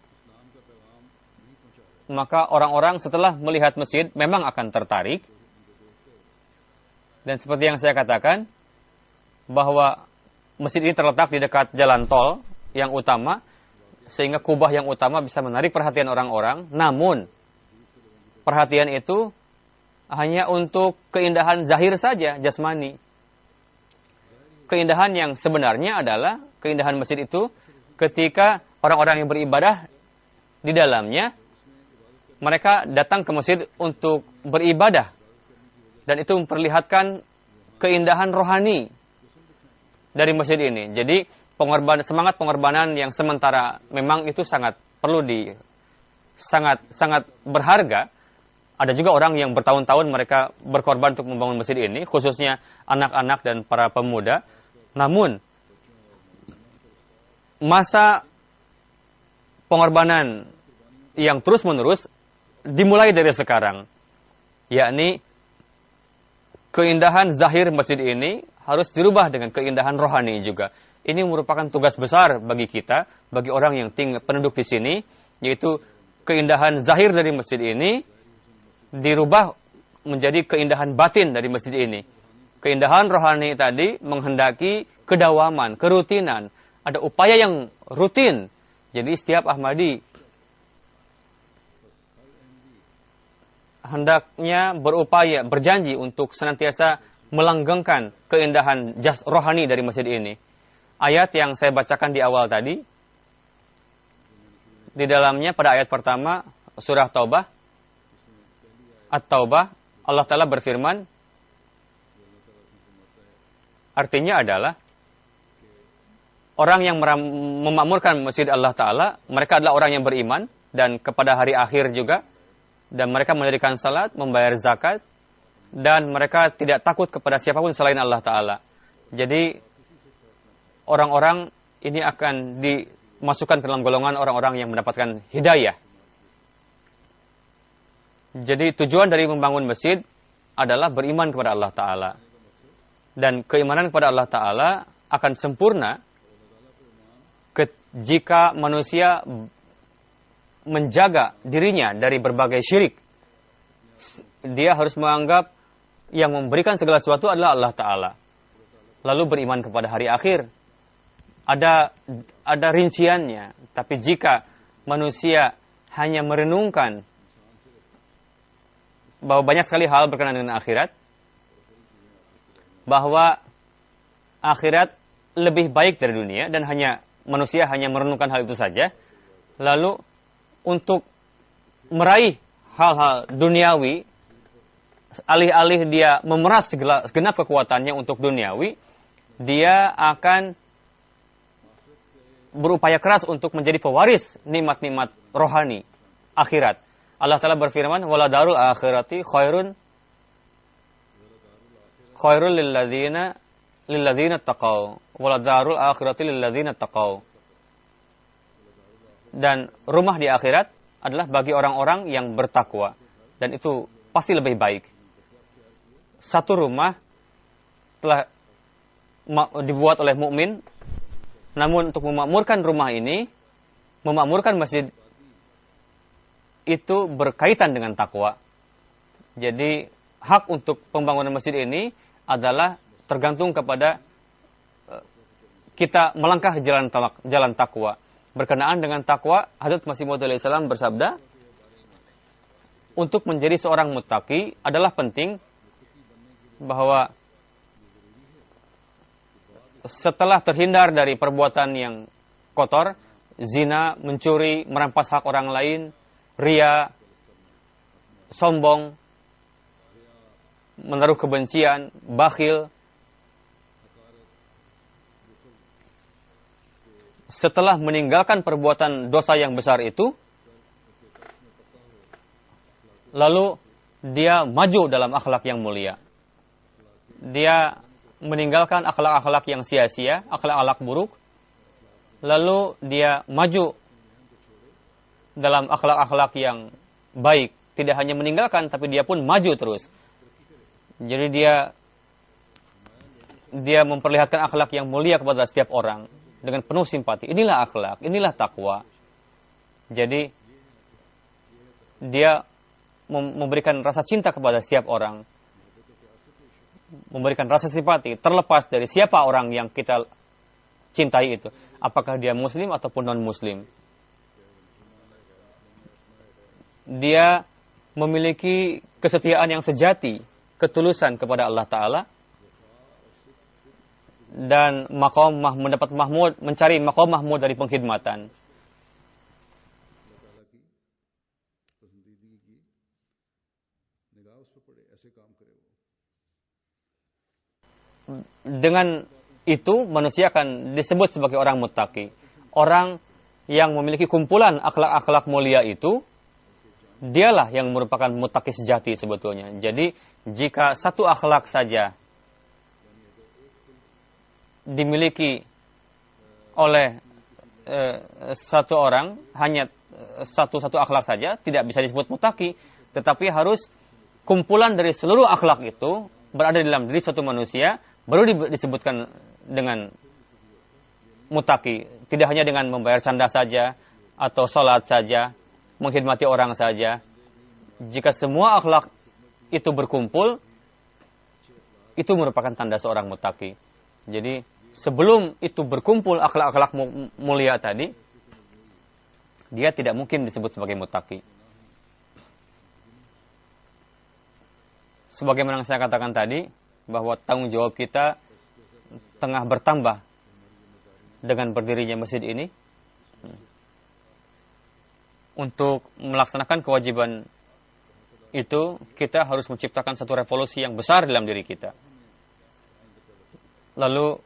maka orang-orang setelah melihat masjid memang akan tertarik. Dan seperti yang saya katakan, bahwa masjid ini terletak di dekat jalan tol yang utama, sehingga kubah yang utama bisa menarik perhatian orang-orang. Namun, perhatian itu hanya untuk keindahan zahir saja, jasmani. Keindahan yang sebenarnya adalah, keindahan masjid itu ketika orang-orang yang beribadah di dalamnya, mereka datang ke masjid untuk beribadah. Dan itu memperlihatkan keindahan rohani dari masjid ini. Jadi semangat pengorbanan yang sementara memang itu sangat perlu sangat berharga. Ada juga orang yang bertahun-tahun mereka berkorban untuk membangun masjid ini, khususnya anak-anak dan para pemuda. Namun masa pengorbanan yang terus-menerus dimulai dari sekarang, yakni keindahan zahir masjid ini harus dirubah dengan keindahan rohani juga. Ini merupakan tugas besar bagi kita, bagi orang yang penduduk di sini, yaitu keindahan zahir dari masjid ini dirubah menjadi keindahan batin dari masjid ini. Keindahan rohani tadi menghendaki kedawaman, kerutinan, ada upaya yang rutin. Jadi setiap Ahmadi hendaknya berupaya, berjanji untuk senantiasa melanggengkan keindahan rohani dari masjid ini. Ayat yang saya bacakan di awal tadi, di dalamnya pada ayat pertama, surah Taubah, At-Taubah, Allah Ta'ala berfirman, artinya adalah, orang yang memakmurkan masjid Allah Ta'ala, mereka adalah orang yang beriman, dan kepada hari akhir juga, dan mereka mendirikan salat, membayar zakat, dan mereka tidak takut kepada siapapun selain Allah Ta'ala. Jadi, orang-orang ini akan dimasukkan ke dalam golongan orang-orang yang mendapatkan hidayah. Jadi, tujuan dari membangun masjid adalah beriman kepada Allah Ta'ala. Dan keimanan kepada Allah Ta'ala akan sempurna jika manusia menjaga dirinya dari berbagai syirik. Dia harus menganggap yang memberikan segala sesuatu adalah Allah Ta'ala. Lalu beriman kepada hari akhir. Ada rinciannya. Tapi jika manusia hanya merenungkan bahwa banyak sekali hal berkenaan dengan akhirat, bahwa akhirat lebih baik dari dunia, dan manusia hanya merenungkan hal itu saja, lalu untuk meraih hal-hal duniawi, alih-alih dia memeras segenap kekuatannya untuk duniawi, dia akan berupaya keras untuk menjadi pewaris nikmat-nikmat rohani akhirat. Allah Ta'ala berfirman, wala darul akhirati khairun lilladzina taqaw, wala darul akhirati lilladzina taqaw. Dan rumah di akhirat adalah bagi orang-orang yang bertakwa, dan itu pasti lebih baik. Satu rumah telah dibuat oleh mukmin, namun untuk memakmurkan rumah ini, memakmurkan masjid itu berkaitan dengan takwa. Jadi hak untuk pembangunan masjid ini adalah tergantung kepada kita melangkah jalan takwa. Berkenaan dengan takwa, Hadrat Masih Maud alaihi salam bersabda, untuk menjadi seorang muttaqi adalah penting bahwa setelah terhindar dari perbuatan yang kotor, zina, mencuri, merampas hak orang lain, ria, sombong, menaruh kebencian, bakhil. Setelah meninggalkan perbuatan dosa yang besar itu, lalu dia maju dalam akhlak yang mulia. Dia meninggalkan akhlak-akhlak yang sia-sia, akhlak-akhlak buruk, lalu dia maju dalam akhlak-akhlak yang baik. Tidak hanya meninggalkan, tapi dia pun maju terus. Jadi dia memperlihatkan akhlak yang mulia kepada setiap orang dengan penuh simpati. Inilah akhlak, inilah takwa. Jadi dia memberikan rasa cinta kepada setiap orang, memberikan rasa simpati terlepas dari siapa orang yang kita cintai itu, apakah dia muslim ataupun non-muslim. Dia memiliki kesetiaan yang sejati, ketulusan kepada Allah Ta'ala, dan mencari maqam mahmud dari pengkhidmatan. Dengan itu manusia akan disebut sebagai orang muttaqi. Orang yang memiliki kumpulan akhlak-akhlak mulia itu, dialah yang merupakan muttaqi sejati sebetulnya. Jadi jika satu akhlak saja dimiliki oleh satu orang, hanya satu akhlak saja, tidak bisa disebut muttaqi. Tetapi harus kumpulan dari seluruh akhlak itu berada di dalam diri suatu manusia, baru disebutkan dengan muttaqi. Tidak hanya dengan membayar canda saja, atau sholat saja, menghormati orang saja. Jika semua akhlak itu berkumpul, itu merupakan tanda seorang muttaqi. Jadi sebelum itu berkumpul akhlak-akhlak mulia tadi, dia tidak mungkin disebut sebagai muttaqi. Sebagaimana saya katakan tadi, bahwa tanggung jawab kita tengah bertambah dengan berdirinya masjid ini. Untuk melaksanakan kewajiban itu, kita harus menciptakan satu revolusi yang besar dalam diri kita. Lalu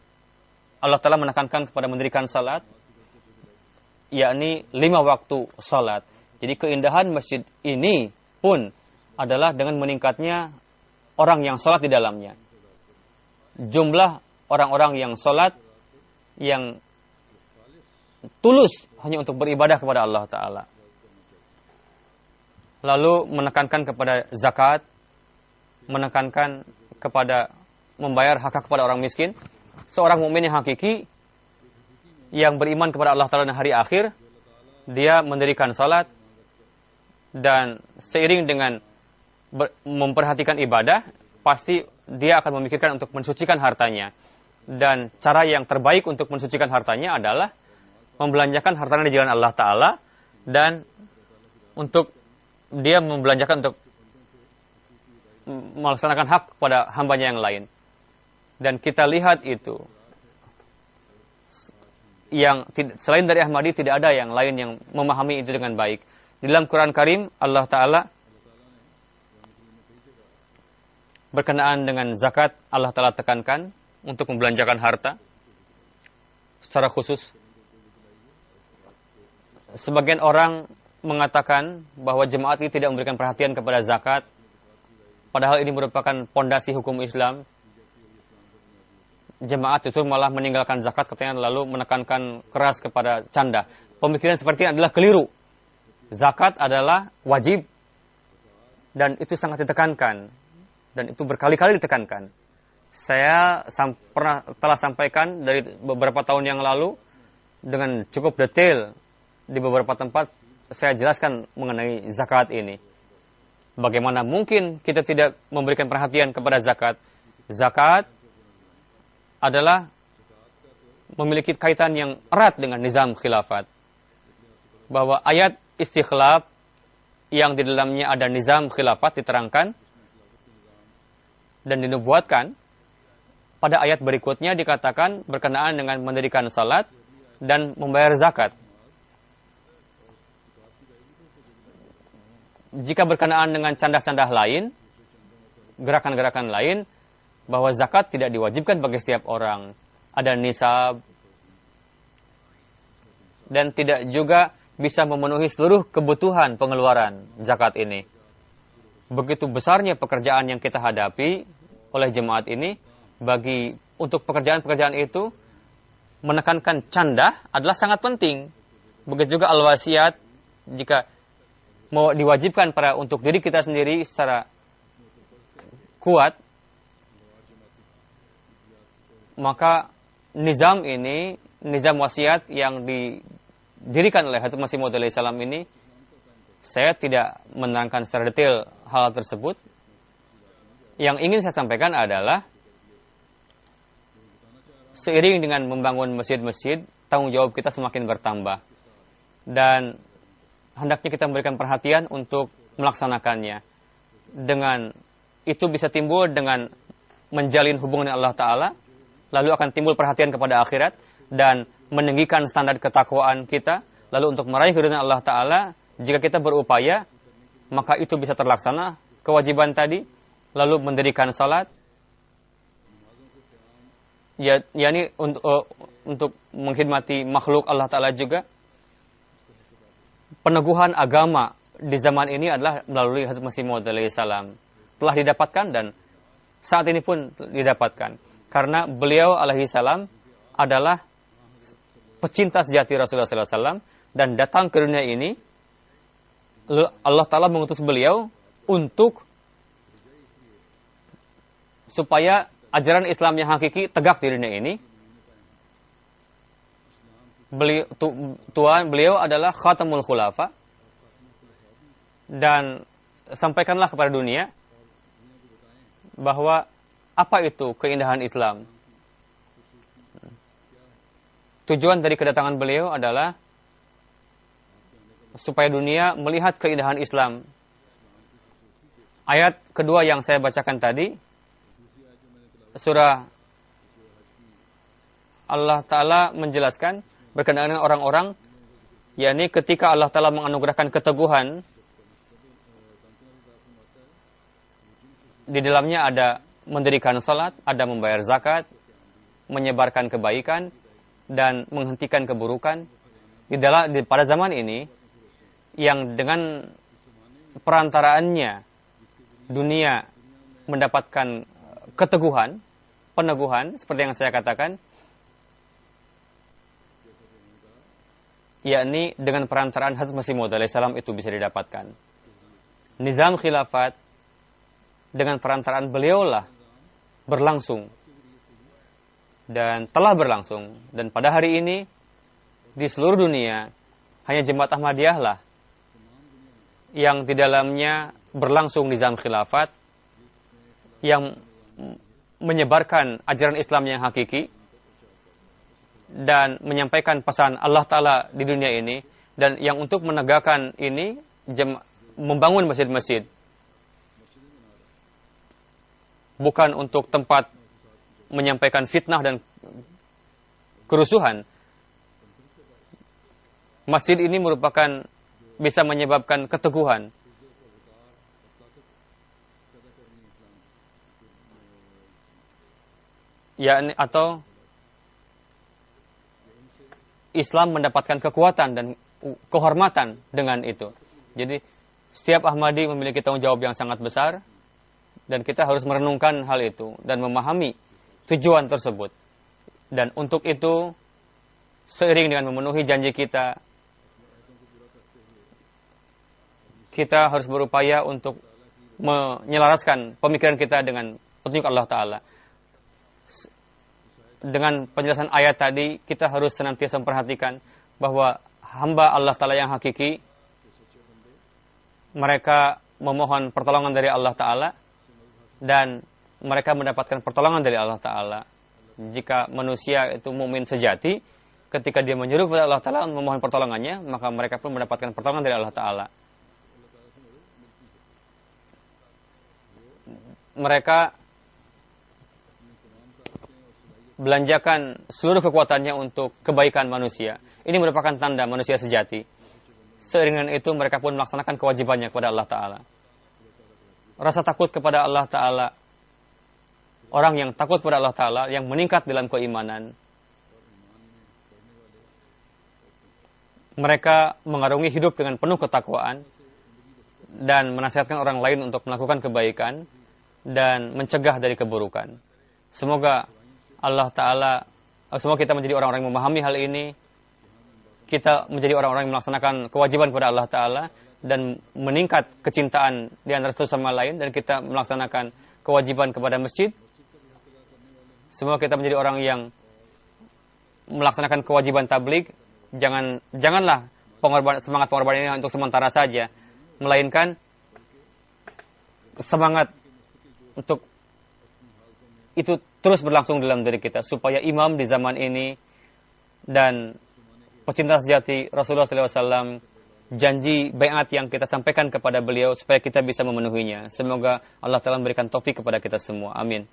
Allah Ta'ala menekankan kepada mendirikan salat, yakni 5 waktu salat. Jadi keindahan masjid ini pun adalah dengan meningkatnya orang yang salat di dalamnya. Jumlah orang-orang yang salat, yang tulus hanya untuk beribadah kepada Allah Ta'ala. Lalu menekankan kepada zakat, menekankan kepada membayar hak kepada orang miskin. Seorang mukmin yang hakiki, yang beriman kepada Allah Ta'ala dan hari akhir, dia mendirikan salat, dan seiring dengan memperhatikan ibadah, pasti dia akan memikirkan untuk mensucikan hartanya. Dan cara yang terbaik untuk mensucikan hartanya adalah membelanjakan hartanya di jalan Allah Ta'ala, dan untuk dia membelanjakan untuk melaksanakan hak pada hambanya yang lain. Dan kita lihat itu, selain dari Ahmadi tidak ada yang lain yang memahami itu dengan baik. Di dalam Quran Karim, Allah Ta'ala berkenaan dengan zakat, Allah Ta'ala tekankan untuk membelanjakan harta secara khusus. Sebagian orang mengatakan bahwa jemaat ini tidak memberikan perhatian kepada zakat, padahal ini merupakan pondasi hukum Islam. Jemaat justru malah meninggalkan zakat, katanya, lalu menekankan keras kepada canda. Pemikiran seperti ini adalah keliru. Zakat adalah wajib, dan itu sangat ditekankan, dan itu berkali-kali ditekankan. Saya telah sampaikan dari beberapa tahun yang lalu dengan cukup detail di beberapa tempat. Saya jelaskan mengenai zakat ini. Bagaimana mungkin kita tidak memberikan perhatian kepada zakat? Zakat adalah memiliki kaitan yang erat dengan nizam khilafat. Bahwa ayat istikhlaf yang di dalamnya ada nizam khilafat diterangkan dan dinubuatkan. Pada ayat berikutnya dikatakan berkenaan dengan mendirikan salat dan membayar zakat. Jika berkenaan dengan candah-candah lain, gerakan-gerakan lain, bahwa zakat tidak diwajibkan bagi setiap orang. Ada nisab, dan tidak juga bisa memenuhi seluruh kebutuhan pengeluaran zakat ini. Begitu besarnya pekerjaan yang kita hadapi oleh jemaat ini, untuk pekerjaan-pekerjaan itu, menekankan candah adalah sangat penting. Begitu juga al-wasiat, jika mau diwajibkan untuk diri kita sendiri secara kuat, maka nizam ini, nizam wasiat yang didirikan oleh Hazrat Masih Maud alaihi salam ini, saya tidak menerangkan secara detail hal tersebut. Yang ingin saya sampaikan adalah, seiring dengan membangun masjid-masjid, tanggung jawab kita semakin bertambah. Dan hendaknya kita memberikan perhatian untuk melaksanakannya. Dengan itu bisa timbul dengan menjalin hubungan dengan Allah Ta'ala, lalu akan timbul perhatian kepada akhirat, dan meninggikan standar ketakwaan kita, lalu untuk meraih keridhaan Allah Ta'ala, jika kita berupaya, maka itu bisa terlaksana, kewajiban tadi, lalu mendirikan salat, yakni untuk mengkhidmati makhluk Allah Ta'ala juga. Peneguhan agama di zaman ini adalah melalui Hazrat Masih Maud alaihi salam. Telah didapatkan dan saat ini pun didapatkan. Karena beliau alaihi salam adalah pecinta sejati Rasulullah sallallahu alaihi wasallam, dan datang ke dunia ini Allah Ta'ala mengutus beliau supaya ajaran Islam yang hakiki tegak di dunia ini. Beliau adalah Khatamul Khulafa, dan sampaikanlah kepada dunia bahwa apa itu keindahan Islam. Tujuan dari kedatangan beliau adalah supaya dunia melihat keindahan Islam. Ayat kedua yang saya bacakan tadi, surah Allah Ta'ala menjelaskan berkenaan dengan orang-orang, yakni ketika Allah Ta'ala menganugerahkan keteguhan, di dalamnya ada mendirikan salat, ada membayar zakat, menyebarkan kebaikan, dan menghentikan keburukan. Pada zaman ini, yang dengan perantaraannya dunia mendapatkan keteguhan, peneguhan, seperti yang saya katakan, yakni dengan perantaraan Hazrat Masih Maud alaihi salam itu bisa didapatkan. Nizam khilafat dengan perantaraan beliaulah berlangsung dan telah berlangsung, dan pada hari ini di seluruh dunia hanya Jemaat Ahmadiyah lah yang di dalamnya berlangsung nizam khilafat yang menyebarkan ajaran Islam yang hakiki dan menyampaikan pesan Allah Ta'ala di dunia ini, dan yang untuk menegakkan ini membangun masjid-masjid, bukan untuk tempat menyampaikan fitnah dan kerusuhan. Masjid ini merupakan bisa menyebabkan keteguhan. Atau Islam mendapatkan kekuatan dan kehormatan dengan itu. Jadi setiap Ahmadi memiliki tanggung jawab yang sangat besar, dan kita harus merenungkan hal itu dan memahami tujuan tersebut. Dan untuk itu, seiring dengan memenuhi janji kita, kita harus berupaya untuk menyelaraskan pemikiran kita dengan petunjuk Allah Ta'ala. Dengan penjelasan ayat tadi, kita harus senantiasa memperhatikan bahwa hamba Allah Ta'ala yang hakiki, mereka memohon pertolongan dari Allah Ta'ala, dan mereka mendapatkan pertolongan dari Allah Ta'ala. Jika manusia itu mukmin sejati, ketika dia menyeru kepada Allah Ta'ala memohon pertolongannya, maka mereka pun mendapatkan pertolongan dari Allah Ta'ala. Mereka belanjakan seluruh kekuatannya untuk kebaikan manusia. Ini merupakan tanda manusia sejati. Seiring dengan itu, mereka pun melaksanakan kewajibannya kepada Allah Ta'ala. Rasa takut kepada Allah Ta'ala, orang yang takut kepada Allah Ta'ala, yang meningkat dalam keimanan, mereka mengarungi hidup dengan penuh ketakwaan dan menasihatkan orang lain untuk melakukan kebaikan dan mencegah dari keburukan. Semoga kita menjadi orang-orang yang memahami hal ini, kita menjadi orang-orang yang melaksanakan kewajiban kepada Allah Ta'ala, dan meningkat kecintaan di antara satu sama lain, dan kita melaksanakan kewajiban kepada masjid. Semoga kita menjadi orang yang melaksanakan kewajiban tabligh. Janganlah semangat pengorbanan ini untuk sementara saja, melainkan semangat untuk itu terus berlangsung dalam diri kita, supaya imam di zaman ini dan pecinta sejati Rasulullah SAW, janji baiat yang kita sampaikan kepada beliau, supaya kita bisa memenuhinya. Semoga Allah Ta'ala memberikan taufik kepada kita semua. Amin.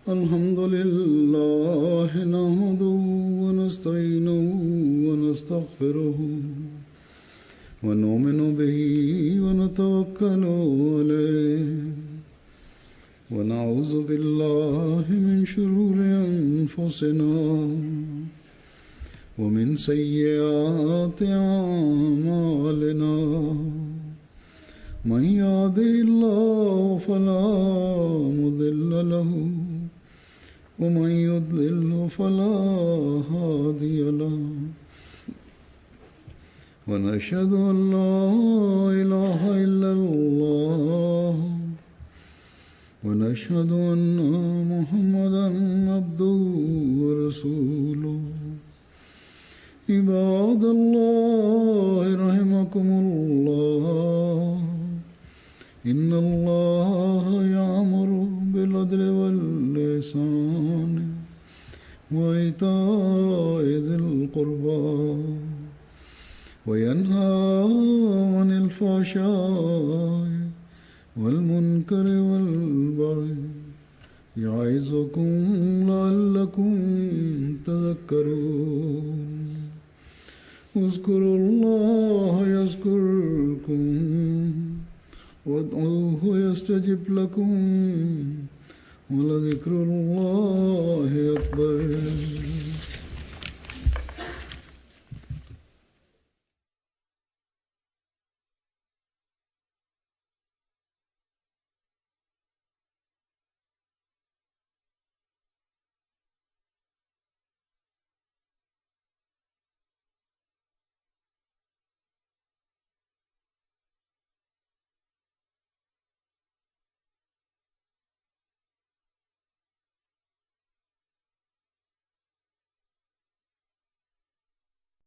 الحمد لله نحمده ونستعينه ونستغفره ونؤمن به ونتوكل عليه ونعوذ بالله من شرور أنفسنا ومن سيئات أعمالنا من يهده الله فلا مضل له ومن يضلل فلا هادي له ونشهد أن لا إله إلا الله ونشهد أن محمدا عبده ورسوله عباد الله رحمكم الله إن الله يأمر بالعدل والإحسان وإيتاء ذي القربى وينهى عن الفحشاء والمنكر والبغي يعظكم لعلكم تذكرون اذكروا الله يذكركم وادعوه يستجب لكم ولذكر الله أكبر